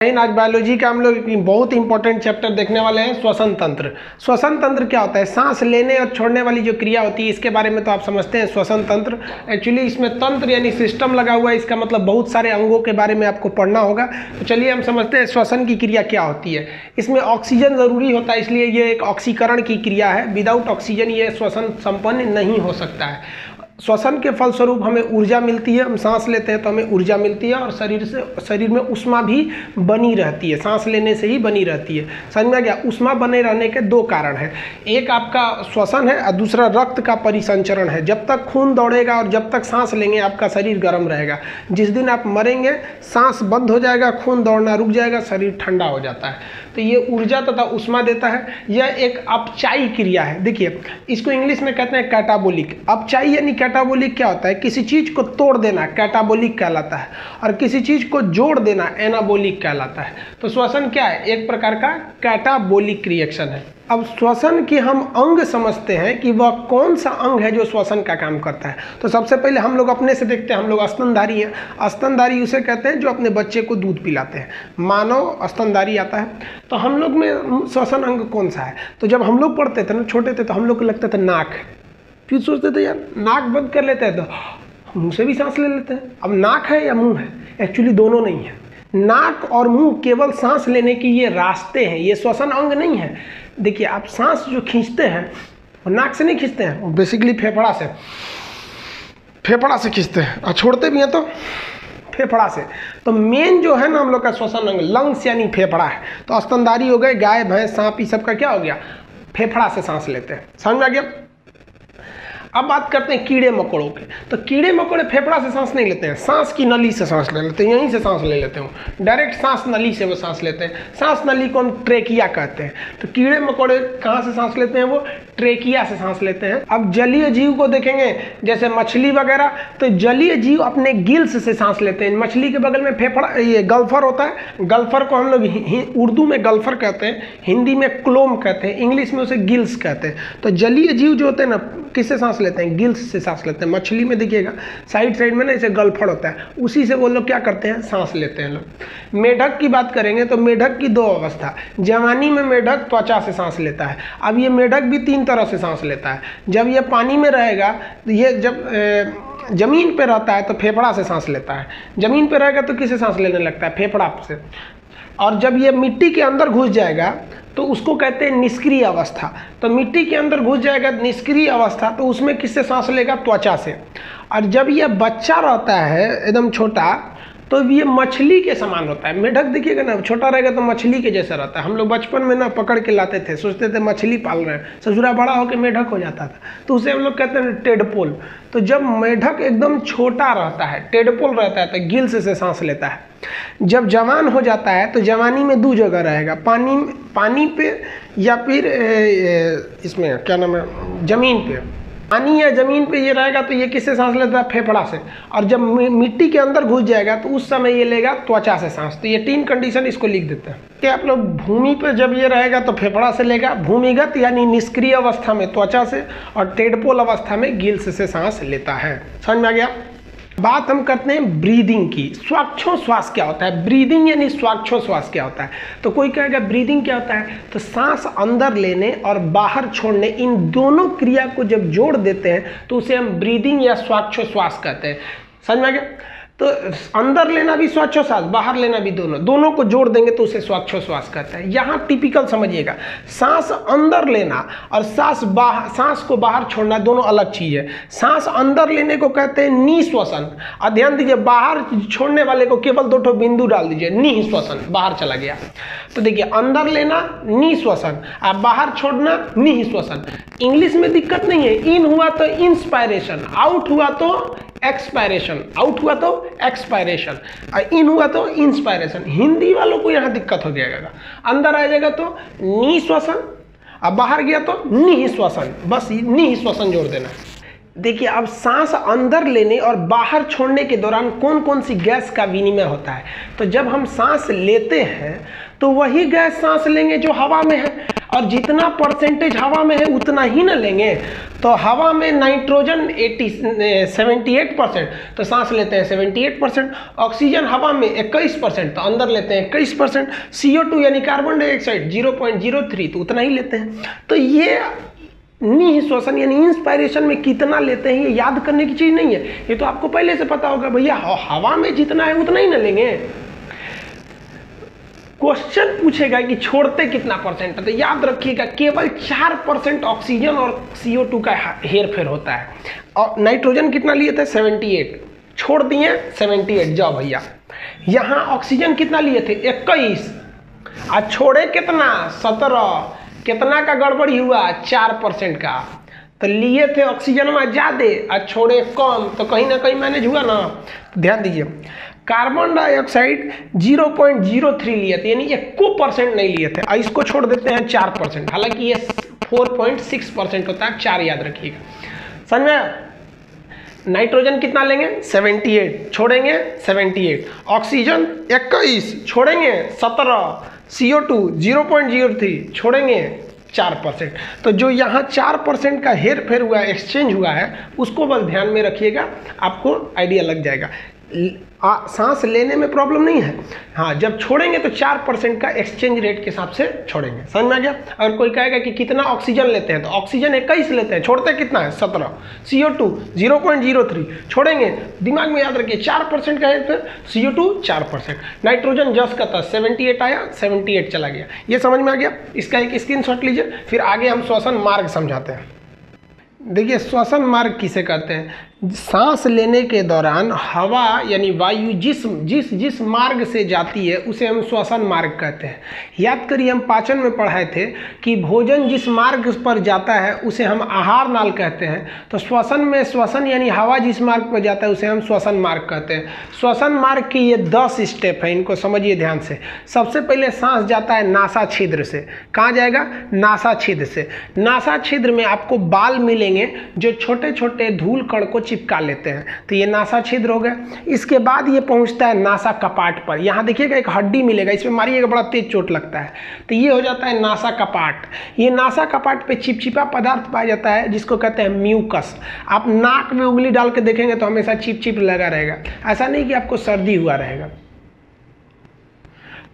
आज बायोलॉजी का हम लोग एक बहुत इंपॉर्टेंट चैप्टर देखने वाले हैं, श्वसन तंत्र। श्वसन तंत्र क्या होता है? सांस लेने और छोड़ने वाली जो क्रिया होती है, इसके बारे में तो आप समझते हैं। श्वसन तंत्र एक्चुअली इसमें तंत्र यानी सिस्टम लगा हुआ है, इसका मतलब बहुत सारे अंगों के बारे में आपको पढ़ना होगा। तो चलिए हम समझते हैं श्वसन की क्रिया क्या होती है। इसमें ऑक्सीजन ज़रूरी होता है, इसलिए ये एक ऑक्सीकरण की क्रिया है। विदाउट ऑक्सीजन ये श्वसन संपन्न नहीं हो सकता है। श्वसन के फलस्वरूप हमें ऊर्जा मिलती है, हम सांस लेते हैं तो हमें ऊर्जा मिलती है और शरीर में ऊष्मा भी बनी रहती है, सांस लेने से ही बनी रहती है। समझ में आ गया? ऊष्मा बने रहने के दो कारण हैं, एक आपका श्वसन है और दूसरा रक्त का परिसंचरण है। जब तक खून दौड़ेगा और जब तक सांस लेंगे आपका शरीर गर्म रहेगा। जिस दिन आप मरेंगे सांस बंद हो जाएगा, खून दौड़ना रुक जाएगा, शरीर ठंडा हो जाता है। तो ये ऊर्जा तथा ऊष्मा देता है। यह एक अपचायी क्रिया है। देखिए इसको इंग्लिश में कहते हैं कैटाबोलिक। अपचायी यानी कैटाबोलिक क्या होता है? किसी चीज को तोड़ देना कैटाबोलिक कहलाता है और किसी चीज को जोड़ देना एनाबोलिक कहलाता है। तो श्वसन क्या है? एक प्रकार का कैटाबोलिक रिएक्शन है। अब श्वसन के हम अंग समझते हैं कि वह कौन सा अंग है जो श्वसन का काम करता है। तो सबसे पहले हम लोग अपने से देखते हैं। हम लोग स्तनधारी हैं। स्तनधारी उसे कहते हैं जो अपने बच्चे को दूध पिलाते हैं। मानव स्तनधारी आता है। तो हम लोग में श्वसन अंग कौन सा है? तो जब हम लोग पढ़ते थे ना, छोटे थे, तो हम लोग को लगता था नाक है। फिर सोचते थे यार नाक बंद कर लेते हैं तो मुँह से भी सांस ले लेते हैं। अब नाक है या मुँह है? एक्चुअली दोनों नहीं है। नाक और मुंह केवल सांस लेने की ये रास्ते हैं, ये श्वसन अंग नहीं है। देखिए आप सांस जो खींचते हैं वो नाक से नहीं खींचते हैं, वो बेसिकली फेफड़ा से खींचते हैं और छोड़ते भी हैं तो फेफड़ा से। तो मेन जो है ना हम लोग का श्वसन अंग लंग्स यानी फेफड़ा है। तो स्तनधारी हो गए, गाय भैंस सांप, ये सब का क्या हो गया? फेफड़ा से सांस लेते हैं। समझ में आ गया? अब बात करते हैं कीड़े मकोड़ों के। तो कीड़े मकोड़े फेफड़ा से सांस नहीं लेते हैं, सांस की नली से सांस ले लेते हैं। यहीं से सांस ले लेते हैं, डायरेक्ट सांस नली से वो सांस लेते हैं। सांस नली को हम ट्रेकिया कहते हैं। तो कीड़े मकोड़े कहाँ से सांस लेते हैं? वो ट्रेकिया से सांस लेते हैं। अब जलीय जीव को देखेंगे जैसे मछली वगैरह, तो जलीय जीव अपने गिल्स से सांस लेते हैं। मछली के बगल में फेफड़ा ये गल्फर होता है। गल्फर को हम लोग उर्दू में गल्फर कहते हैं, हिंदी में क्लोम कहते हैं, इंग्लिश में उसे गिल्स कहते हैं। तो जलीय जीव जो होते हैं ना किससे सांस लेते हैं? गिल्स से सांस लेते हैं। मछली में देखिएगा साइड में ना इसे गल्फर होता है, उसी से वो लोग क्या करते हैं? सांस लेते हैं लोग। मेढक की बात करेंगे तो मेढक की दो अवस्था। जवानी में मेढक त्वचा से सांस लेता है। अब ये मेढक भी तीन तरह से सांस लेता है। जब ये पानी में रहेगा तो ये जब जमीन पे रहता है तो फेफड़ा से सांस लेता है। जमीन पे रहेगा तो किससे सांस लेने लगता है? फेफड़ा से। और जब ये मिट्टी के अंदर घुस जाएगा तो उसको कहते हैं निष्क्रिय अवस्था। तो मिट्टी के अंदर घुस जाएगा निष्क्रिय अवस्था, तो उसमें किससे सांस लेगा? त्वचा से। और जब ये बच्चा रहता है एकदम छोटा तो ये मछली के समान होता है। मेढक देखिएगा ना, छोटा रहेगा तो मछली के जैसा रहता है। हम लोग बचपन में ना पकड़ के लाते थे, सोचते थे मछली पाल रहे हैं, ससुरा बड़ा होकर मेढक हो जाता था, तो उसे हम लोग कहते हैं टेडपोल। तो जब मेढक एकदम छोटा रहता है, टेडपोल रहता है, तो गिल्स से सांस लेता है। जब जवान हो जाता है तो जवानी में दो जगह रहेगा, पानी पे या फिर इसमें क्या नाम है, जमीन पे। पानी या जमीन पे ये रहेगा तो ये किससे सांस लेता है? फेफड़ा से। और जब मिट्टी के अंदर घुस जाएगा तो उस समय ये लेगा त्वचा से सांस। तो ये तीन कंडीशन इसको लिख देते हैं कि आप लोग भूमि पर जब ये रहेगा तो फेफड़ा से लेगा, भूमिगत यानी निष्क्रिय अवस्था में त्वचा से, और टेडपोल अवस्था में गिल्स से सांस लेता है। समझ में आ गया? बात हम करते हैं ब्रीदिंग की। श्वास क्या होता है? ब्रीदिंग यानी श्वास क्या होता है? तो कोई कहेगा ब्रीदिंग क्या होता है? तो सांस अंदर लेने और बाहर छोड़ने, इन दोनों क्रिया को जब जोड़ देते हैं तो उसे हम ब्रीदिंग या श्वास कहते हैं। समझ में आ गया? तो अंदर लेना भी श्वास, बाहर लेना भी, दोनों को जोड़ देंगे तो उसे श्वास कहते हैं। यहाँ टिपिकल समझिएगा, सांस अंदर लेना और सांस को बाहर छोड़ना दोनों अलग चीज है। सांस अंदर लेने को कहते हैं निःश्वसन। ध्यान दीजिए, बाहर छोड़ने वाले को केवल दो बिंदु डाल दीजिए, निःश्वसन, बाहर चला गया। तो देखिए अंदर लेना निःश्वसन और बाहर छोड़ना निःश्वसन। इंग्लिश में दिक्कत नहीं है, इन हुआ तो इंस्पायरेशन, आउट हुआ तो एक्सपायरेशन, इन हुआ तो इंस्पायरेशन। हिंदी वालों को यहाँ दिक्कत हो जाएगा, अंदर आ जाएगा तो निःश्वसन, अब बाहर गया तो निःश्वसन, बस निःश्वसन जोड़ देना। देखिए अब सांस अंदर लेने और बाहर छोड़ने के दौरान कौन कौन सी गैस का विनिमय होता है? तो जब हम सांस लेते हैं तो वही गैस सांस लेंगे जो हवा में है, और जितना परसेंटेज हवा में है उतना ही ना लेंगे। तो हवा में नाइट्रोजन 78%, तो सांस लेते हैं 78%। ऑक्सीजन हवा में 21%, तो अंदर लेते हैं 21%। CO2 यानी कार्बन डाइऑक्साइड 0.03, तो उतना ही लेते हैं। तो ये निःश्वसन यानी इंस्पायरेशन में कितना लेते हैं ये याद करने की चीज़ नहीं है, ये तो आपको पहले से पता होगा भैया हवा में जितना है उतना ही ना लेंगे। क्वेश्चन पूछेगा कि छोड़ते कितना परसेंट है, तो याद रखिएगा केवल 4% ऑक्सीजन और CO2 का हेरफेर होता है। और नाइट्रोजन कितना लिए थे 78, छोड़ दिए 78, जाओ भैया। यहाँ ऑक्सीजन कितना लिए थे 21, आज छोड़े कितना 17, कितना का गड़बड़ी हुआ 4% का। तो लिए थे ऑक्सीजन में ज़्यादा और छोड़े कम, तो कहीं ना कहीं मैनेज हुआ ना। तो ध्यान दीजिए कार्बन डाइऑक्साइड 0.03 लिए थे, यानी 1% नहीं लिए थे। इसको छोड़ देते हैं 4%, हालांकि ये 4.6% होता है, 4 याद रखिएगा। समझ में? नाइट्रोजन कितना लेंगे 78, छोड़ेंगे 78, ऑक्सीजन 21, छोड़ेंगे 17, CO2 0.03, छोड़ेंगे 4%। तो जो यहाँ 4% का हेर फेर हुआ है, एक्सचेंज हुआ है, उसको बस ध्यान में रखिएगा, आपको आइडिया लग जाएगा। सांस लेने में प्रॉब्लम नहीं है, हाँ जब छोड़ेंगे तो 4% का एक्सचेंज रेट के हिसाब से छोड़ेंगे। समझ में आ गया? अगर कोई कहेगा कि कितना ऑक्सीजन लेते हैं, तो ऑक्सीजन 21 लेते हैं, छोड़ते कितना है 17, CO2 0.03, छोड़ेंगे, दिमाग में याद रखिए 4% का है, फिर CO2 4%, नाइट्रोजन जस का था 78 आया, 78 चला गया। ये समझ में आ गया? इसका एक स्क्रीनशॉट लीजिए, फिर आगे हम श्वसन मार्ग समझाते हैं। देखिए श्वसन मार्ग किसे कहते हैं? सांस लेने के दौरान हवा यानी वायु जिस मार्ग से जाती है उसे हम श्वसन मार्ग कहते हैं। याद करिए हम पाचन में पढ़ाए थे कि भोजन जिस मार्ग पर जाता है उसे हम आहार नाल कहते हैं। तो श्वसन में श्वसन यानी हवा जिस मार्ग पर जाता है उसे हम श्वसन मार्ग कहते हैं। श्वसन मार्ग के ये 10 स्टेप हैं, इनको समझिए ध्यान से। सबसे पहले सांस जाता है नासा छिद्र से। कहाँ जाएगा? नासा छिद्र से। नासा छिद्र में आपको बाल मिलेंगे जो छोटे छोटे धूल कण को चिपका लेते हैं, तो ये नासा छिद्र हो गया। इसके बाद ये पहुंचता है नासा कपाट पर। यहाँ देखिएगा एक हड्डी मिलेगा, इसमें मारिएगा बड़ा तेज चोट लगता है, तो ये हो जाता है नासा कपाट। ये नासा कपाट पे चिपचिपा पदार्थ पाया जाता है जिसको कहते हैं म्यूकस। आप नाक में उंगली डाल के देखेंगे तो हमेशा चिप लगा रहेगा, ऐसा नहीं कि आपको सर्दी हुआ रहेगा।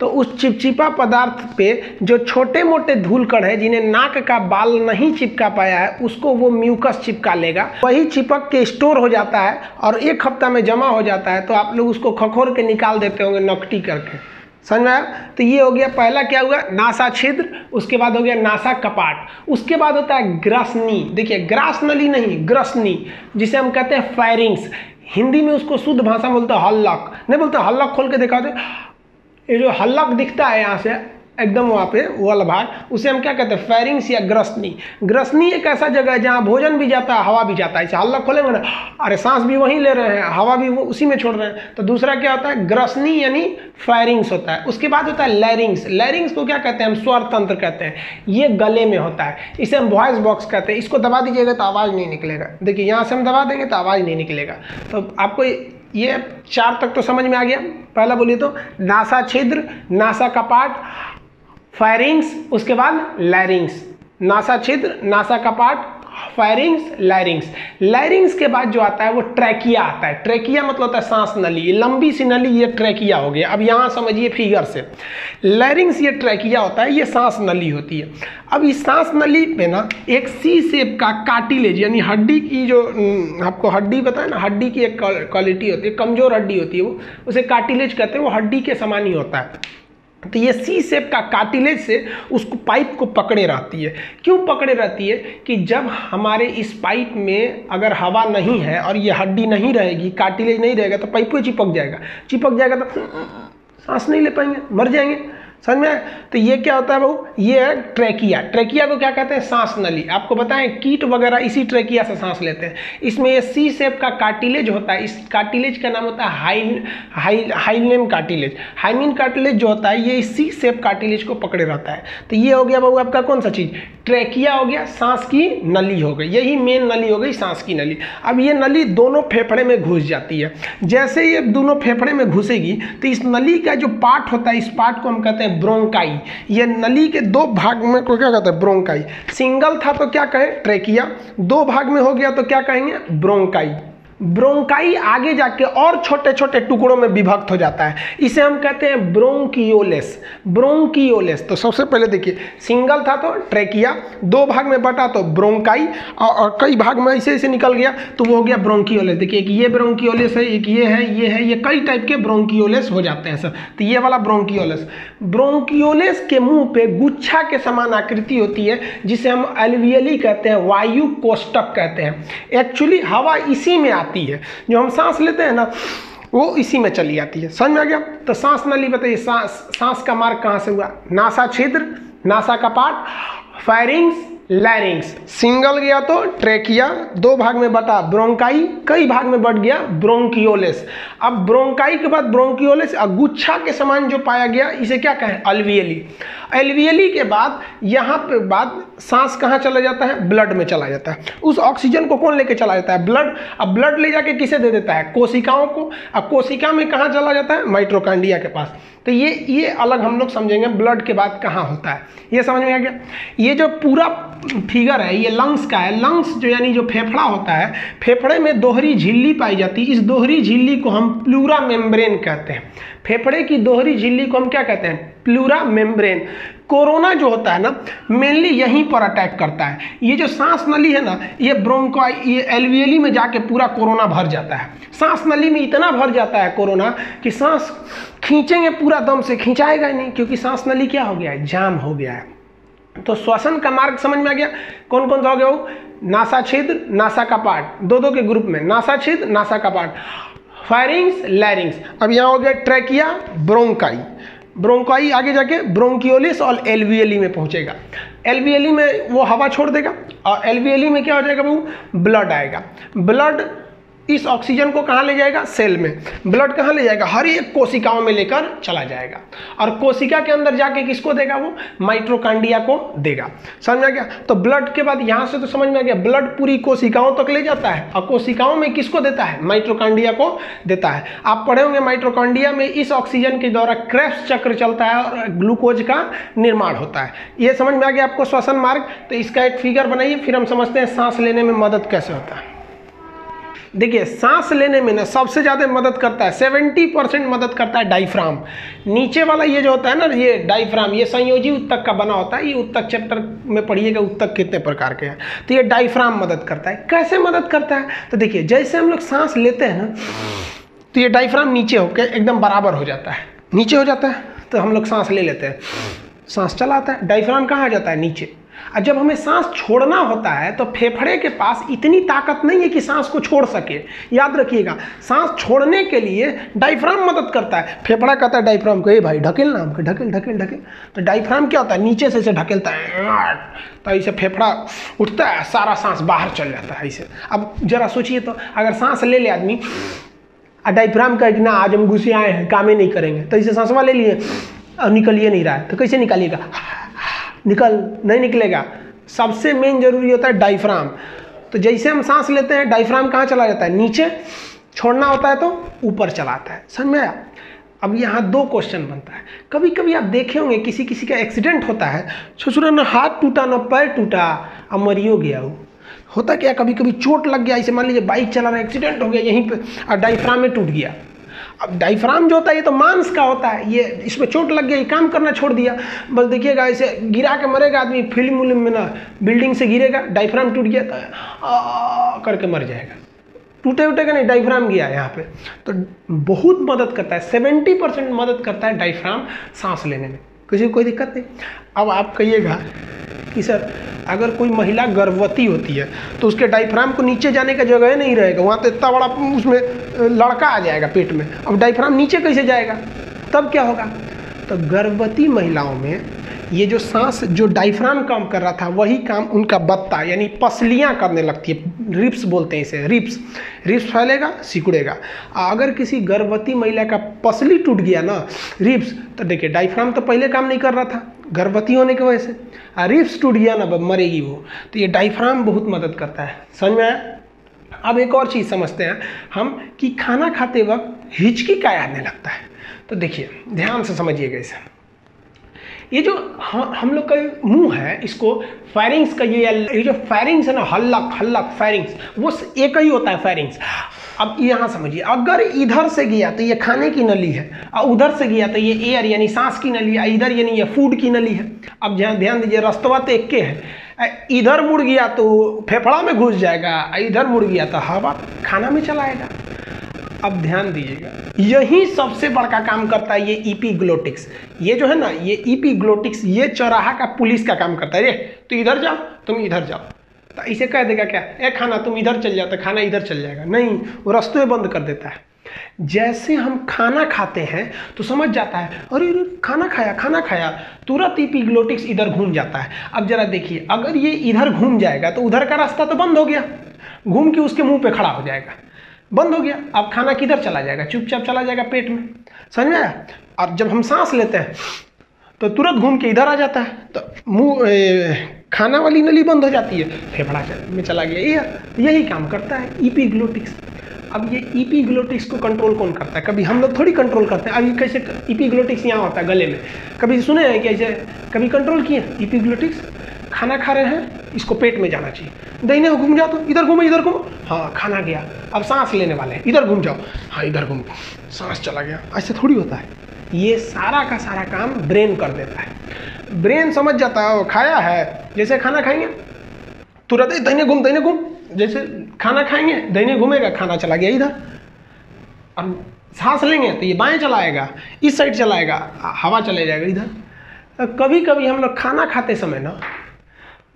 तो उस चिपचिपा पदार्थ पे जो छोटे मोटे धूल कण है जिन्हें नाक का बाल नहीं चिपका पाया है उसको वो म्यूकस चिपका लेगा। वही चिपक के स्टोर हो जाता है और 1 हफ्ता में जमा हो जाता है। तो आप लोग उसको खखोर के निकाल देते होंगे नकटी करके। समझ में आया? तो ये हो गया पहला, क्या हुआ? नासा छिद्र। उसके बाद हो गया नासा कपाट। उसके बाद होता है ग्रासनी। देखिए ग्रासनली नहीं, ग्रसनी, जिसे हम कहते हैं फायरिंग्स। हिंदी में उसको शुद्ध भाषा में बोलते हैं हल्लक, नहीं बोलते हल्लक खोल के दिखा दे। ये जो हल्लक दिखता है यहाँ से एकदम वहाँ पे वो वाला भाग, उसे हम क्या कहते हैं? फायरिंग्स या ग्रसनी। ग्रसनी एक ऐसा जगह है जहाँ भोजन भी जाता है, हवा भी जाता है। इसे हल्लक खोलेंगे ना, अरे सांस भी वहीं ले रहे हैं, हवा भी वो उसी में छोड़ रहे हैं। तो दूसरा क्या होता है? ग्रसनी यानी फायरिंग्स होता है। उसके बाद होता है लैरिंग्स। लैरिंग्स को क्या कहते हैं? हम स्वर तंत्र कहते हैं। ये गले में होता है, इसे हम वॉइस बॉक्स कहते हैं। इसको दबा दीजिएगा तो आवाज़ नहीं निकलेगा। देखिए यहाँ से हम दबा देंगे तो आवाज़ नहीं निकलेगा। तो आपको ये 4 तक तो समझ में आ गया। पहला बोलिए तो नासा छिद्र, नासा कपाट, फायरिंग्स, उसके बाद लैरिंग्स। नासा छिद्र, नासा कपाट, फायरिंग्स, लैरिंग्स। लैरिंग्स के बाद जो आता है वो ट्रैकिया आता है। ट्रैकिया मतलब होता है सांस नली, ये लंबी सी नली, ये ट्रैकिया हो गया। अब यहाँ समझिए फिगर से, लैरिंग्स ये ट्रैकिया होता है, ये सांस नली होती है। अब इस सांस नली पे ना एक सी शेप का कार्टिलेज यानी हड्डी की, जो आपको हड्डी पता है ना, हड्डी की एक क्वालिटी होती है, कमजोर हड्डी होती है, वो उसे कार्टिलेज कहते हैं। वो हड्डी के समान ही होता है। तो ये सी शेप का कार्टिलेज से उसको पाइप को पकड़े रहती है। क्यों पकड़े रहती है? कि जब हमारे इस पाइप में अगर हवा नहीं है और ये हड्डी नहीं रहेगी, कार्टिलेज नहीं रहेगा, तो पाइप को चिपक जाएगा। चिपक जाएगा तो सांस नहीं ले पाएंगे, मर जाएंगे। समझ में? तो ये क्या होता है बहू? ये है ट्रैकिया। ट्रैकिया को क्या कहते हैं? सांस नली। आपको बताएं कीट वगैरह इसी ट्रैकिया से सांस लेते हैं। इसमें ये सी शेप का कार्टिलेज होता है। इस कार्टिलेज का नाम होता है हाइलेम कार्टिलेज। हाइमिन कार्टिलेज जो होता है ये सी शेप कार्टिलेज को पकड़े रहता है। तो ये हो गया बहू आपका कौन सा चीज? ट्रैकिया हो गया, सांस की नली हो गई। यही मेन नली हो गई, सांस की नली। अब ये नली दोनों फेफड़े में घुस जाती है। जैसे ये दोनों फेफड़े में घुसेगी तो इस नली का जो पार्ट होता है, इस पार्ट को हम कहते हैं हैं ब्रोंकाई। ये नली के दो भाग में को क्या कहते हैं ब्रोंकाई। सिंगल था तो क्या कहें ट्रेकिया, दो भाग में हो गया तो क्या कहेंगे ब्रोंकाई। ब्रोंकाई आगे जाके और छोटे छोटे टुकड़ों में विभक्त हो जाता है, इसे हम कहते हैं ब्रोंकियोलेस। ब्रोंकियोलेस तो सबसे पहले देखिए सिंगल था तो ट्रेकिया, दो भाग में बटा तो ब्रोंकाई, और कई भाग में ऐसे ऐसे निकल गया तो वो हो गया ब्रोंकियोलेस। देखिए एक ये ब्रोंकियोलेस है, एक ये है, ये कई टाइप के ब्रोंकियोलेस हो जाते हैं सब। तो ये वाला ब्रोंकियोलेस। ब्रोंकियोलेस के मुंह पे गुच्छा के समान आकृति होती है जिसे हम एल्वियली कहते हैं, वायु कोष्टक कहते हैं। एक्चुअली हवा इसी में आती है, जो हम सांस लेते हैं ना वो इसी में चली आती है। समझ में आ गया। तो सांस नली बताइए, सांस का मार्ग कहाँ से हुआ, नासा छिद्र, नासा कपाट, फायरिंग्स, लैरिंग्स। सिंगल गया तो ट्रेकिया, दो भाग में बटा ब्रोंकाई, कई भाग में बट गया ब्रोंकियोलेस। अब ब्रोंकाई के बाद ब्रोंकियोलेस, गुच्छा के समान जो पाया गया इसे क्या कहें अल्वियली। एल्वियली के बाद यहाँ पे बाद सांस कहाँ चला जाता है, ब्लड में चला जाता है। उस ऑक्सीजन को कौन लेके चला जाता है, ब्लड। अब ब्लड ले जाके किसे दे देता है, कोशिकाओं को। अब कोशिका में कहाँ चला जाता है, माइटोकॉन्ड्रिया के पास। तो ये अलग हम लोग समझेंगे ब्लड के बाद कहाँ होता है, ये समझ में आ गया। ये जो पूरा फिगर है ये लंग्स का है। लंग्स जो यानी जो फेफड़ा होता है, फेफड़े में दोहरी झिल्ली पाई जाती है। इस दोहरी झिल्ली को हम प्लूरा मेम्ब्रेन कहते हैं। फेफड़े की दोहरी झिल्ली को हम क्या कहते हैं, प्लूरा मेम्ब्रेन। कोरोना जो होता है ना मेनली यहीं पर अटैक करता है। ये जो सांस नली है ना ये ब्रोंकाई, ये एल्वियली में जाके पूरा कोरोना भर जाता है। सांस नली में इतना भर जाता है कोरोना कि सांस खींचेंगे पूरा दम से खींचाएगा ही नहीं, क्योंकि सांस नली क्या हो गया है, जाम हो गया है। तो श्वसन का मार्ग समझ में आ गया, कौन कौन सा हो गया वो, नासा छिद्र, नासा कपाट, दो के ग्रुप में, नासा छिद्र, नासा कपाट, फायरिंग्स, लैरिंग्स। अब यहाँ हो गया ट्रेकिया, ब्रोंकाई, ब्रोंकाई आगे जाके ब्रोंकियोलिस और एल्वियली में पहुंचेगा। एल्वियली में वो हवा छोड़ देगा और एल्वियली में क्या हो जाएगा वो, ब्लड आएगा। ब्लड इस ऑक्सीजन को कहाँ ले जाएगा, सेल में। ब्लड कहाँ ले जाएगा, हर एक कोशिकाओं में लेकर चला जाएगा, और कोशिका के अंदर जाके किसको देगा वो, माइटोकॉन्ड्रिया को देगा। समझ में आ गया। तो ब्लड के बाद यहाँ से तो समझ में आ गया, ब्लड पूरी कोशिकाओं तक ले जाता है और कोशिकाओं में किसको देता है, माइटोकॉन्ड्रिया को देता है। आप पढ़े होंगे माइटोकॉन्ड्रिया में इस ऑक्सीजन के द्वारा क्रेब्स चक्र चलता है और ग्लूकोज का निर्माण होता है। ये समझ में आ गया आपको श्वसन मार्ग। तो इसका एक फिगर बनाइए, फिर हम समझते हैं सांस लेने में मदद कैसे होता है। देखिए सांस लेने में ना सबसे ज़्यादा मदद करता है, 70% मदद करता है डायफ्राम। नीचे वाला ये जो होता है ना, ये डायफ्राम, ये संयोजी उत्तक का बना होता है। ये उत्तक चैप्टर में पढ़िएगा उत्तक कितने प्रकार के हैं। तो ये डायफ्राम मदद करता है। कैसे मदद करता है, तो देखिए जैसे हम लोग सांस लेते हैं ना तो ये डायफ्राम नीचे होकर एकदम बराबर हो जाता है, नीचे हो जाता है। तो हम लोग सांस ले लेते हैं, सांस चलाता है, डायफ्राम कहाँ आ जाता है, नीचे। और जब हमें सांस छोड़ना होता है तो फेफड़े के पास इतनी ताकत नहीं है कि सांस को छोड़ सके। याद रखिएगा, सांस छोड़ने के लिए डायफ्राम मदद करता है। फेफड़ा कहता है डायफ्राम को, ए भाई ढकेल ना, हमको ढकेल ढकेल ढकेल। तो डायफ्राम क्या होता है, नीचे से ढकेलता है, तो ऐसे फेफड़ा उठता है, सारा सांस बाहर चल जाता है ऐसे। अब जरा सोचिए तो, अगर सांस ले ले आदमी और डायफ्राम कहे कि ना आज हम घुसे आए हैं, काम ही नहीं करेंगे, तो इसे सांसवा ले लिए और निकलिए नहीं रहा है, तो कैसे निकालिएगा, निकल नहीं निकलेगा। सबसे मेन जरूरी होता है डायफ्राम। तो जैसे हम सांस लेते हैं डायफ्राम कहाँ चला जाता है, नीचे। छोड़ना होता है तो ऊपर चलाता है। समझ में आया। अब यहाँ दो क्वेश्चन बनता है। कभी कभी आप देखे होंगे किसी किसी का एक्सीडेंट होता है, ससुरा ना हाथ टूटा ना पैर टूटा, अब मरियो गया वो। होता क्या, कभी कभी चोट लग गया, इसे मान लीजिए बाइक चला रहा, एक्सीडेंट हो गया यहीं पे और डायफ्राम में टूट गया। अब डायफ्राम जो होता है ये तो मांस का होता है, ये इसमें चोट लग गया, ये काम करना छोड़ दिया, बस देखिएगा ऐसे गिरा के मरेगा आदमी। फिल्म उल्म में ना बिल्डिंग से गिरेगा, डायफ्राम टूट गया तो करके मर जाएगा। टूटे उटेगा नहीं, डायफ्राम गया यहाँ पे। तो बहुत मदद करता है, 70% मदद करता है डायफ्राम सांस लेने में। किसी को कोई दिक्कत नहीं। अब आप कहिएगा कि सर अगर कोई महिला गर्भवती होती है तो उसके डायफ्राम को नीचे जाने का जगह नहीं रहेगा, वहाँ तो इतना बड़ा उसमें लड़का आ जाएगा पेट में, अब डायफ्राम नीचे कैसे जाएगा, तब क्या होगा। तो गर्भवती महिलाओं में ये जो सांस, जो डायफ्राम काम कर रहा था वही काम उनका बत्ता यानी पसलियाँ करने लगती है, रिप्स बोलते हैं इसे, रिप्स। रिप्स फैलेगा, सिकुड़ेगा। अगर किसी गर्भवती महिला का पसली टूट गया ना, रिप्स, तो देखिए डायफ्राम तो पहले काम नहीं कर रहा था गर्भवती होने की वजह से, रिप्स टूट गया ना, मरेगी वो। तो ये डायफ्राम बहुत मदद करता है। समझ में आया। अब एक और चीज़ समझते हैं हम कि खाना खाते वक्त हिचकी का आने लगता है। तो देखिए ध्यान से समझिएगा इसे। ये जो हम लोग का मुंह है, इसको फेरिंग्स कहिए, ये जो फेरिंग्स है ना, हल्लक फेरिंग्स, वो एक ही होता है फेरिंग्स। अब यहाँ समझिए, अगर इधर से गया तो ये खाने की नली है, और उधर से गया तो ये एयर यानी सांस की नली है, इधर यानी ये फूड की नली है। अब ध्यान दीजिए, रास्तवा तो एक के है, इधर मुड़ गया तो फेफड़ा में घुस जाएगा, इधर मुड़ गया तो हवा खाना में चलाएगा। अब ध्यान दीजिएगा, यही सबसे बड़का काम करता है ये इपीग्लोटिक्स। ये जो है ना, ये इपीग्लोटिक्स, ये चौराहा का पुलिस का काम करता है। रे तो इधर जाओ, तुम इधर जाओ, तो ऐसे कह देगा क्या, ए खाना तुम इधर चल जाओ, तो खाना इधर चल जाएगा। नहीं, वो रास्ते बंद कर देता है। जैसे हम खाना खाते हैं तो समझ जाता है, अरे खाना खाया, तुरंत इपीग्लोटिक्स इधर घूम जाता है। अब जरा देखिए, अगर ये इधर घूम जाएगा तो उधर का रास्ता तो बंद हो गया, घूम के उसके मुंह पे खड़ा हो जाएगा, बंद हो गया। अब खाना किधर चला जाएगा, चुपचाप चला जाएगा पेट में, समझ में आया। और जब हम सांस लेते हैं तो तुरंत घूम के इधर आ जाता है, तो मुंह खाना वाली नली बंद हो जाती है, फेफड़ा में चला गया। यही काम करता है इपीग्लोटिक्स। अब ये इपीग्लोटिक्स को कंट्रोल कौन करता है, कभी हम लोग थोड़ी कंट्रोल करते हैं। अभी कैसे इपीग्लोटिक्स यहाँ होता है गले में, कभी सुने हैं कि ऐसे कभी कंट्रोल किए इपीग्लोटिक्स। खाना खा रहे हैं, इसको पेट में जाना चाहिए, दाहिने घूम जाओ, तो इधर घूमो, हाँ खाना गया। अब सांस लेने वाले हैं, इधर घूम जाओ, हाँ इधर घूम, सांस चला गया। ऐसे थोड़ी होता है, ये सारा का सारा काम ब्रेन कर देता है। ब्रेन समझ जाता है, वो खाया है, जैसे खाना खाएंगे तुरंत दाहिने घूम, जैसे खाना खाएंगे दाहिने घूमेगा, खाना चला गया इधर। और सांस लेंगे तो ये बाएं चलाएगा, इस साइड चलाएगा, हवा चले जाएगा इधर। कभी कभी हम लोग खाना खाते समय ना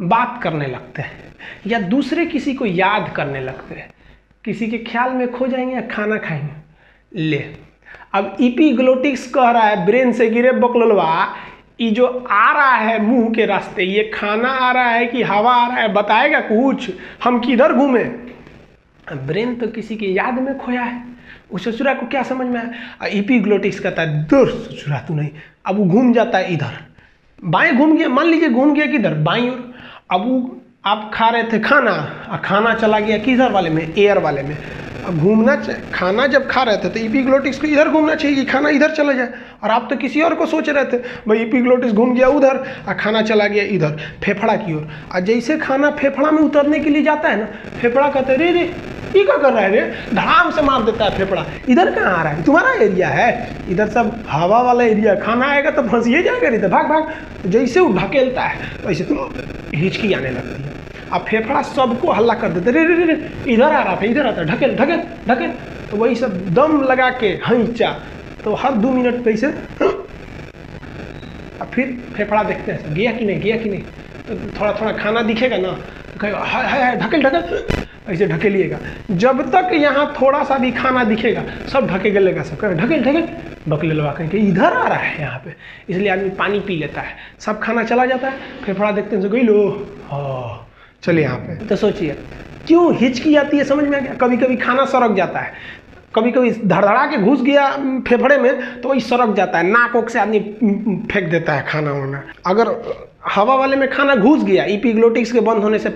बात करने लगते हैं, या दूसरे किसी को याद करने लगते हैं, किसी के ख्याल में खो जाएंगे या खाना खाएंगे। ले अब इपीग्लोटिक्स कह रहा है ब्रेन से, गिरे बकलोलवा, ये जो आ रहा है मुंह के रास्ते, ये खाना आ रहा है कि हवा आ रहा है, बताएगा कुछ, हम किधर घूमे। ब्रेन तो किसी की याद में खोया है, उस ससुरा को क्या समझ में आया। इपीग्लोटिक्स कहता है दूर ससुरा तू नहीं। अब वो घूम जाता है इधर, बाएं घूम गया, मान लीजिए घूम गया किधर, बाईं ओर। अब वो आप खा रहे थे खाना, और खाना चला गया किधर वाले में, एयर वाले में। अब घूमना, खाना जब खा रहे थे तो इपीग्लोटिक्स को इधर घूमना चाहिए कि खाना इधर चला जाए, और आप तो किसी और को सोच रहे थे। भाई इपीग्लोटिक्स घूम गया उधर और खाना चला गया इधर फेफड़ा की ओर। और जैसे खाना फेफड़ा में उतरने के लिए जाता है ना, फेफड़ा कहते रे ये क्या कर रहा है रे, धड़ाम से मार देता है फेफड़ा, इधर कहाँ आ रहा है, तुम्हारा एरिया है, इधर सब हवा वाला एरिया, खाना आएगा तो फंसिए जाएगा, नहीं तो भाग। जैसे वो ढकेलता है वैसे तो हिचकी आने लगती है। अब फेफड़ा सबको हल्ला कर देते, रे इधर आ रहा था, इधर आता, ढकेल। तो वही सब दम लगा के हंचा, तो हर 2 मिनट पे इसे। अब फिर फेफड़ा देखते हैं गया कि नहीं, तो थोड़ा खाना दिखेगा ना तो कहेगा हाय ढकेल, ऐसे ढकेलिएगा। जब तक यहाँ थोड़ा सा भी खाना दिखेगा सब ढके गलेगा, सब कहेगा ढकेल, बकलेलवा कहें कि इधर आ रहा है यहाँ पे। इसलिए आदमी पानी पी लेता है, सब खाना चला जाता है, फेफड़ा देखते हैं तो गई लो, हाँ चलिए यहाँ पे। तो सोचिए क्यों हिचकी आती है, समझ में आ गया। कभी कभी खाना सड़क जाता है, कभी धड़धड़ा के घुस गया फेफड़े में तो वही सड़क जाता है, नाक ओक से आदमी फेंक देता है खाना वाना। अगर हवा वाले में खाना घुस गया इपीग्लोटिक्स के बंद होने से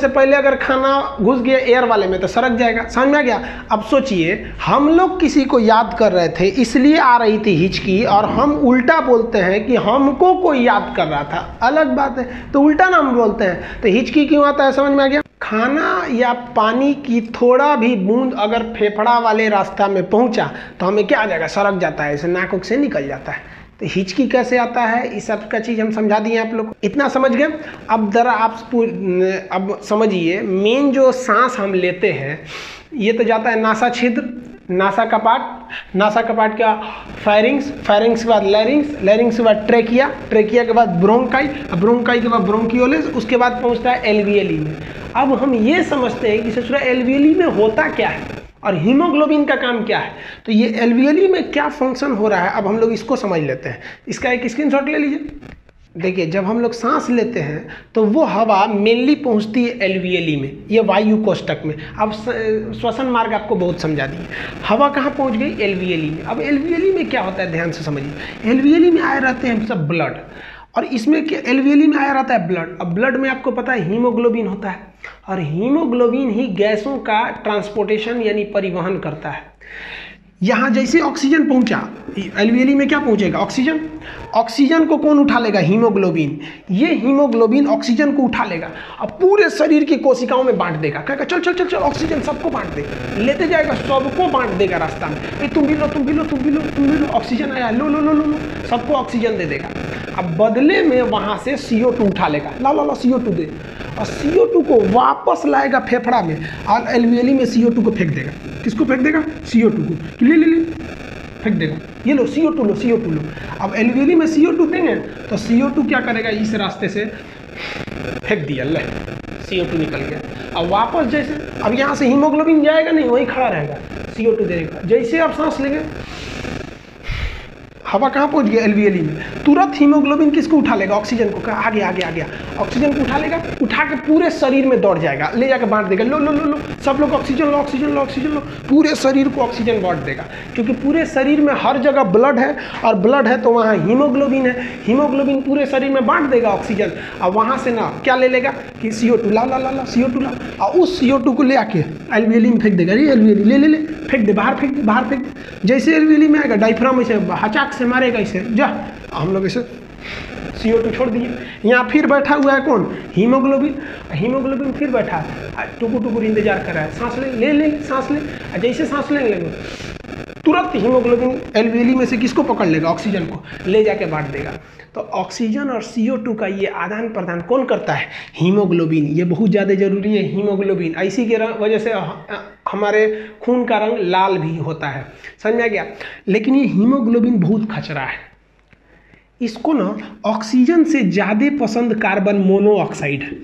पहले, अगर खाना घुस गया एयर वाले में तो सड़क जाएगा, समझ में आ गया। अब सोचिए हम लोग किसी को याद कर रहे थे इसलिए आ रही थी हिचकी, और हम उल्टा बोलते हैं कि हमको कोई याद कर रहा था, अलग बात है, तो उल्टा नाम बोलते हैं, तो हिचकी क्यों आता है, समझ में आ गया। खाना या पानी की थोड़ा भी बूंद अगर फेफड़ा वाले रास्ता में पहुंचा तो हमें क्या आ जाएगा, सड़क जाता है, इसे नाक से निकल जाता है। तो हिचकी कैसे आता है, इस सब का चीज़ हम समझा दिए आप लोग को, इतना समझ गए। अब जरा आप अब समझिए, मेन जो सांस हम लेते हैं ये तो जाता है नासा छिद्र, नासा कपाट का फेरिंग्स के बाद लैरिंग्स के बाद ट्रेकिया के बाद ब्रोंकाई के बाद ब्रोंकियोलिस, उसके बाद पहुंचता है एल्वियली में। अब हम ये समझते हैं कि ससुरा एल्वियली में होता क्या है और हीमोग्लोबिन का काम क्या है, तो ये एल्वियली में क्या फंक्शन हो रहा है, अब हम लोग इसको समझ लेते हैं। इसका एक स्क्रीनशॉट ले लीजिए। देखिए जब हम लोग सांस लेते हैं तो वो हवा मेनली पहुंचती है एल्वियली में, ये वायु कोष्ठक में। अब श्वसन मार्ग आपको बहुत समझा दिए, हवा कहाँ पहुंच गई, एल्वियली में। अब एल्वियली में क्या होता है, ध्यान से समझिए। एल्वियली में आए रहते हैं सब ब्लड, और इसमें क्या एल्वियली में आया रहता है ब्लड। अब ब्लड में आपको पता है हीमोग्लोबिन होता है, और हीमोग्लोबिन ही गैसों का ट्रांसपोर्टेशन यानी परिवहन करता है। यहाँ जैसे ऑक्सीजन पहुंचा, एल्वियली में क्या पहुंचेगा? ऑक्सीजन। ऑक्सीजन को कौन उठा लेगा? हीमोग्लोबिन। ये हीमोग्लोबिन ऑक्सीजन को उठा लेगा और पूरे शरीर की कोशिकाओं में बांट देगा। कहेगा चल चल चल चल ऑक्सीजन सबको बांट दे, लेते जाएगा, सबको बांट देगा रास्ता में। ए तुम भी लो, तुम भी लो, तुम भी लो, तुम भी लो, ऑक्सीजन आया, लो लो लो लो लो, सबको ऑक्सीजन दे देगा। अब बदले में वहाँ से CO2 उठा लेगा, ला ला ला CO2 दे, और CO2 को वापस लाएगा फेफड़ा में और एल्वियली में CO2 को फेंक देगा। किसको फेंक देगा? CO2 को। ले ले ले फेंक देगा, ये लो CO2 लो, CO2 लो। अब एल्वियली में CO2 देंगे तो CO2 क्या करेगा? इस रास्ते से फेंक दिया, ले CO2 निकल गया। अब वापस जैसे, अब यहाँ से हीमोग्लोबिन जाएगा नहीं, वहीं खड़ा रहेगा, CO2 देगा। जैसे आप सांस लेंगे, हवा कहाँ पहुँच गया? एल्वियली में। तुरंत हीमोग्लोबिन किसको उठा लेगा? ऑक्सीजन को। आ गया आ गया आ गया, ऑक्सीजन को उठा लेगा, उठा के पूरे शरीर में दौड़ जाएगा, ले जाकर बांट देगा। लो लो लो लो, सब लोग ऑक्सीजन लो, ऑक्सीजन लो, ऑक्सीजन लो, पूरे शरीर को ऑक्सीजन बांट देगा। क्योंकि पूरे शरीर में हर जगह ब्लड है, और ब्लड है तो वहाँ हीमोग्लोबिन है, हीमोग्लोबिन पूरे शरीर में बांट देगा ऑक्सीजन। और वहाँ से ना क्या ले लेगा कि CO2 ला ला ला ला, CO2 ला, और उस CO2 को ले आके एल्वियली में फेंक देगा। ये एल्वियली ले ले ले, फेंक दे, बाहर फेंक दे, बाहर फेंक दे। जैसे एल्वियली में आएगा, डायफ्राम से हचाक से मारेगा इसे, जा। हम लोग इसे CO2 छोड़ दिए। यहाँ फिर बैठा हुआ है कौन? हीमोग्लोबिन। हीमोग्लोबिन फिर बैठा है, टुकुर टुकुर इंतजार कर रहा है, सांस ले ले ले, सांस ले। जैसे सांस लेने लगे, तुरंत हीमोग्लोबिन एल्वियली में से किसको पकड़ लेगा? ऑक्सीजन को, ले जाके बांट देगा। तो ऑक्सीजन और CO2 का ये आदान प्रदान कौन करता है? हीमोग्लोबिन। ये बहुत ज़्यादा जरूरी है, हीमोग्लोबिन। इसी के वजह से हमारे खून का रंग लाल भी होता है, समझ में आ गया? लेकिन ये हीमोग्लोबिन बहुत खचरा है, इसको ना ऑक्सीजन से ज़्यादा पसंद कार्बन मोनोऑक्साइड है।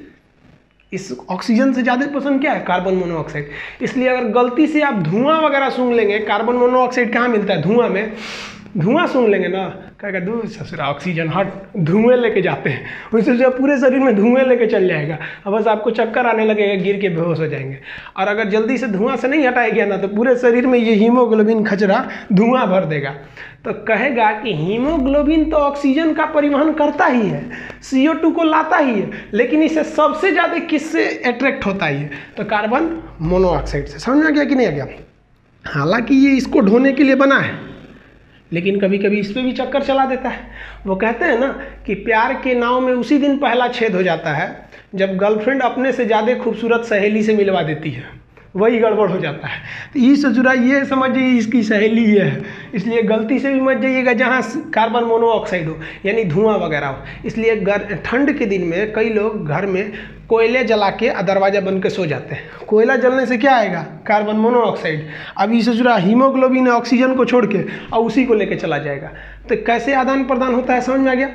इस ऑक्सीजन से ज़्यादा पसंद क्या है? Carbon monoxide. इसलिए अगर गलती से आप धुआं वगैरह सूंघ लेंगे, कार्बन मोनोऑक्साइड कहाँ मिलता है? धुआं में। धुआं सूंघ लेंगे ना, कहेगा दूर ससुरा ऑक्सीजन हट, धुएं लेके जाते हैं, उससे जो पूरे शरीर में धुएं लेके चल जाएगा, अब बस आपको चक्कर आने लगेगा, गिर के बेहोश हो जाएंगे। और अगर जल्दी से धुआं से नहीं हटाया गया ना, तो पूरे शरीर में ये हीमोग्लोबिन खचरा धुआं भर देगा। तो कहेगा कि हीमोग्लोबिन तो ऑक्सीजन का परिवहन करता ही है, CO2 को लाता ही है, लेकिन इसे सबसे ज़्यादा किससे अट्रैक्ट होता ही है? तो कार्बन मोनोऑक्साइड से। समझ में आ गया कि नहीं आ गया? हालांकि ये इसको ढोने के लिए बना है, लेकिन कभी कभी इस पर भी चक्कर चला देता है। वो कहते हैं ना कि प्यार के नाव में उसी दिन पहला छेद हो जाता है जब गर्लफ्रेंड अपने से ज़्यादा खूबसूरत सहेली से मिलवा देती है, वही गड़बड़ हो जाता है। तो ये ससुरा ये समझ जाइए इसकी सहेली ये है, इसलिए गलती से भी मत जाइएगा जहाँ कार्बन मोनोऑक्साइड हो, यानी धुआं वगैरह हो। इसलिए ठंड के दिन में कई लोग घर में कोयले जला के दरवाज़ा बंद के सो जाते हैं। कोयला जलने से क्या आएगा? Carbon monoxide. अब ये ससुरा हीमोग्लोबिन ऑक्सीजन को छोड़ के और उसी को लेके चला जाएगा। तो कैसे आदान प्रदान होता है, समझ में आ गया?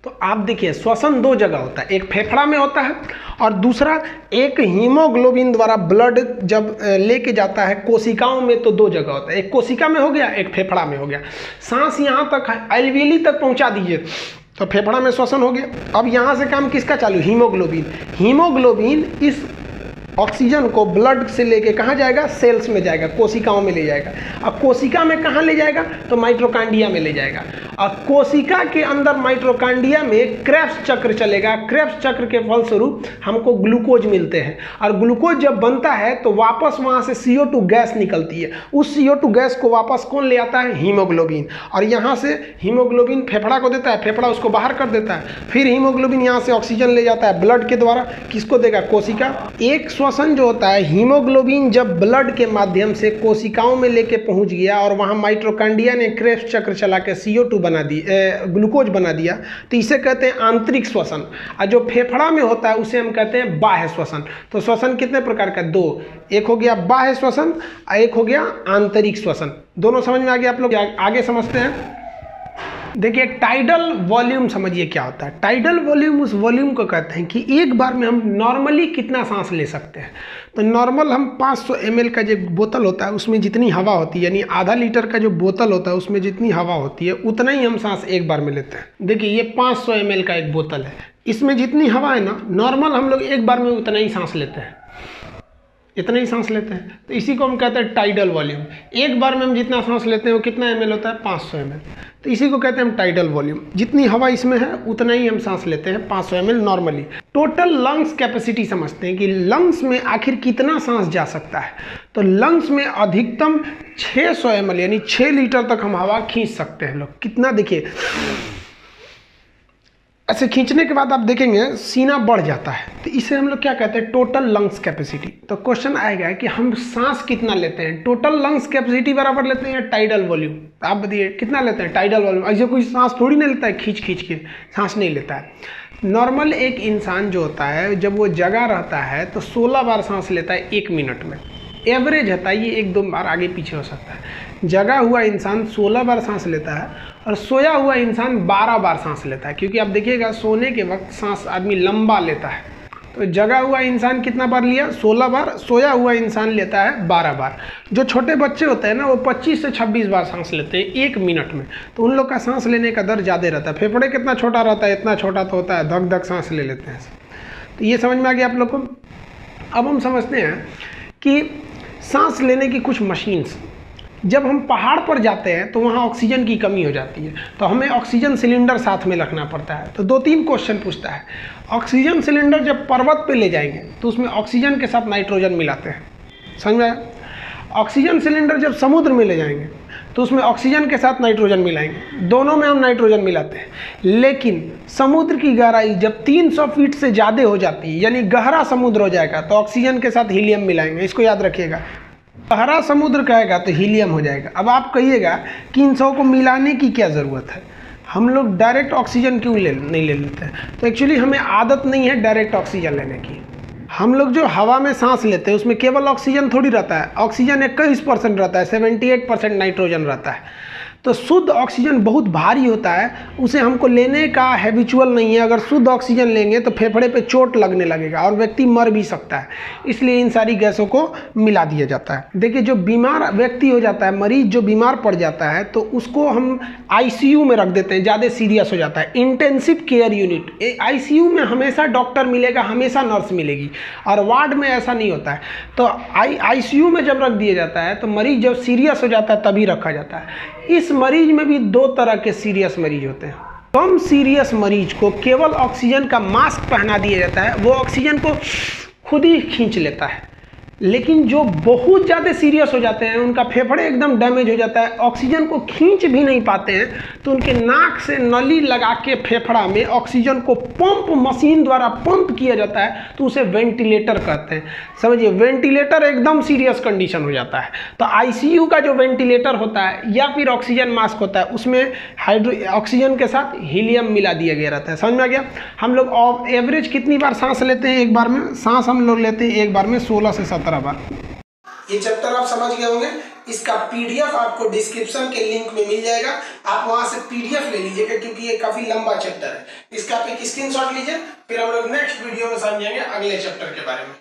तो आप देखिए, श्वसन दो जगह होता है, एक फेफड़ा में होता है और दूसरा एक हीमोग्लोबिन द्वारा ब्लड जब लेके जाता है कोशिकाओं में, तो दो जगह होता है, एक कोशिका में हो गया, एक फेफड़ा में हो गया। सांस यहाँ तक एल्वियली तक पहुँचा दीजिए तो फेफड़ा में श्वसन हो गया। अब यहाँ से काम किसका चालू? हीमोग्लोबिन। हीमोग्लोबिन इस ऑक्सीजन को ब्लड से लेके कहाँ जाएगा? सेल्स में जाएगा, कोशिकाओं में ले जाएगा। अब कोशिका में कहाँ ले जाएगा? तो माइटोकॉन्ड्रिया में ले जाएगा। और कोशिका के अंदर माइटोकॉन्ड्रिया में क्रेब्स चक्र चलेगा। क्रेब्स चक्र के फलस्वरूप हमको ग्लूकोज मिलते हैं, और ग्लूकोज जब बनता है तो वापस वहाँ से CO2 गैस निकलती है। उस CO2 गैस को वापस कौन ले आता है? हीमोग्लोबिन। और यहाँ से हीमोग्लोबिन फेफड़ा को देता है, फेफड़ा उसको बाहर कर देता है, फिर हीमोग्लोबिन यहाँ से ऑक्सीजन ले जाता है ब्लड के द्वारा, किसको देगा? कोशिका। एक श्वसन जो होता है, हीमोग्लोबिन जब ब्लड के माध्यम से कोशिकाओं में लेके पहुंच गया और वहां माइटोकॉन्ड्रिया ने क्रेब्स चक्र चला के CO2 बना दी, ग्लूकोज बना दिया, तो इसे कहते हैं आंतरिक श्वसन। और जो फेफड़ा में होता है उसे हम कहते हैं बाह्य श्वसन। तो श्वसन कितने प्रकार का? दो, एक हो गया बाह्य श्वसन और एक हो गया आंतरिक श्वसन। दोनों समझ में आ गया? आप लोग आगे समझते हैं। देखिए, टाइडल वॉल्यूम समझिए क्या होता है। टाइडल वॉल्यूम उस वॉल्यूम को कहते हैं कि एक बार में हम नॉर्मली कितना सांस ले सकते हैं। तो नॉर्मल हम 500 ml का जो बोतल होता है उसमें जितनी हवा होती है, यानी आधा लीटर का जो बोतल होता है उसमें जितनी हवा होती है उतना ही हम सांस एक बार में लेते हैं। देखिए, ये 500 ml का एक बोतल है, इसमें जितनी हवा है ना, नॉर्मल हम लोग एक बार में उतना ही सांस लेते हैं, इतना ही सांस लेते हैं। तो इसी को हम कहते हैं टाइडल वॉल्यूम। एक बार में हम जितना सांस लेते हैं वो कितना ml होता है? 500 ml। तो इसी को कहते हैं हम टाइडल वॉल्यूम। जितनी हवा इसमें है उतना ही हम सांस लेते हैं, 500 ml normally. Total lungs capacity समझते हैं कि लंग्स में आखिर कितना सांस जा सकता है। तो लंग्स में अधिकतम 600 ml यानी 6 लीटर तक हम हवा खींच सकते हैं लोग। कितना, देखिए ऐसे खींचने के बाद आप देखेंगे सीना बढ़ जाता है, तो इसे हम लोग क्या कहते हैं, टोटल लंग्स कैपेसिटी। तो क्वेश्चन आएगा कि हम सांस कितना लेते हैं, टोटल लंग्स कैपेसिटी बराबर लेते हैं टाइडल वॉल्यूम। आप बताइए कितना लेते हैं टाइडल वॉल्यूम। ऐसे कोई सांस थोड़ी नहीं लेता है, खींच खींच के सांस नहीं लेता है। नॉर्मल एक इंसान जो होता है जब वो जगा रहता है तो 16 बार सांस लेता है 1 मिनट में। एवरेज होता है, ये 1-2 बार आगे पीछे हो सकता है। जगा हुआ इंसान 16 बार सांस लेता है और सोया हुआ इंसान 12 बार सांस लेता है, क्योंकि आप देखिएगा सोने के वक्त सांस आदमी लंबा लेता है। तो जगा हुआ इंसान कितना बार लिया, 16 बार, सोया हुआ इंसान लेता है 12 बार। जो छोटे बच्चे होते हैं ना वो 25 से 26 बार सांस लेते हैं 1 मिनट में। तो उन लोग का सांस लेने का दर ज़्यादा रहता है। फेफड़े कितना छोटा रहता है, इतना छोटा तो होता है, धक धक सांस ले लेते हैं। तो ये समझ में आ गया आप लोग को। अब हम समझते हैं कि सांस लेने की कुछ मशीन्स, जब हम पहाड़ पर जाते हैं तो वहाँ ऑक्सीजन की कमी हो जाती है, तो हमें ऑक्सीजन सिलेंडर साथ में रखना पड़ता है। तो 2-3 क्वेश्चन पूछता है। ऑक्सीजन सिलेंडर जब पर्वत पे ले जाएंगे तो उसमें ऑक्सीजन के साथ नाइट्रोजन मिलाते हैं, समझ में आया। ऑक्सीजन सिलेंडर जब समुद्र में ले जाएंगे तो उसमें ऑक्सीजन के साथ नाइट्रोजन मिलाएंगे, दोनों में हम नाइट्रोजन मिलाते हैं। लेकिन समुद्र की गहराई जब 300 फीट से ज़्यादा हो जाती है, यानी गहरा समुद्र हो जाएगा, तो ऑक्सीजन के साथ हीलियम मिलाएंगे। इसको याद रखिएगा, गहरा समुद्र कहेगा तो हीलियम हो जाएगा। अब आप कहिएगा कि इन सबको मिलाने की क्या ज़रूरत है, हम लोग डायरेक्ट ऑक्सीजन क्यों नहीं ले लेते हैं। तो एक्चुअली हमें आदत नहीं है डायरेक्ट ऑक्सीजन लेने की। हम लोग जो हवा में सांस लेते हैं उसमें केवल ऑक्सीजन थोड़ी रहता है, ऑक्सीजन 21% रहता है, 78% नाइट्रोजन रहता है। तो शुद्ध ऑक्सीजन बहुत भारी होता है, उसे हमको लेने का हैबिचुअल नहीं है। अगर शुद्ध ऑक्सीजन लेंगे तो फेफड़े पे चोट लगने लगेगा और व्यक्ति मर भी सकता है, इसलिए इन सारी गैसों को मिला दिया जाता है। देखिए जो बीमार व्यक्ति हो जाता है, मरीज जो बीमार पड़ जाता है, तो उसको हम आईसीयू में रख देते हैं, ज़्यादा सीरियस हो जाता है, इंटेंसिव केयर यूनिट। आईसीयू में हमेशा डॉक्टर मिलेगा, हमेशा नर्स मिलेगी, और वार्ड में ऐसा नहीं होता है। तो आईसीयू में जब रख दिया जाता है तो मरीज जब सीरियस हो जाता है तभी रखा जाता है। इस मरीज में भी 2 तरह के सीरियस मरीज होते हैं। कम सीरियस मरीज को केवल ऑक्सीजन का मास्क पहना दिया जाता है, वो ऑक्सीजन को खुद ही खींच लेता है। लेकिन जो बहुत ज़्यादा सीरियस हो जाते हैं, उनका फेफड़े एकदम डैमेज हो जाता है, ऑक्सीजन को खींच भी नहीं पाते हैं, तो उनके नाक से नली लगा के फेफड़ा में ऑक्सीजन को पंप मशीन द्वारा पंप किया जाता है, तो उसे वेंटिलेटर कहते हैं। समझिए, वेंटिलेटर एकदम सीरियस कंडीशन हो जाता है। तो आईसीयू का जो वेंटिलेटर होता है या फिर ऑक्सीजन मास्क होता है, उसमें ऑक्सीजन के साथ हीलियम मिला दिया गया रहता है। समझ में आ गया। हम लोग एवरेज कितनी बार सांस लेते हैं एक बार में, सांस हम लोग लेते हैं एक बार में 16 से 17 बार। ये चैप्टर आप समझ गए होंगे। इसका पीडीएफ आपको डिस्क्रिप्शन के लिंक में मिल जाएगा, आप वहां से पीडीएफ ले लीजिएगा, क्योंकि ये काफी लंबा चैप्टर है। इसका आप एक स्क्रीनशॉट लीजिए, फिर हम लोग नेक्स्ट वीडियो में समझेंगे अगले चैप्टर के बारे में।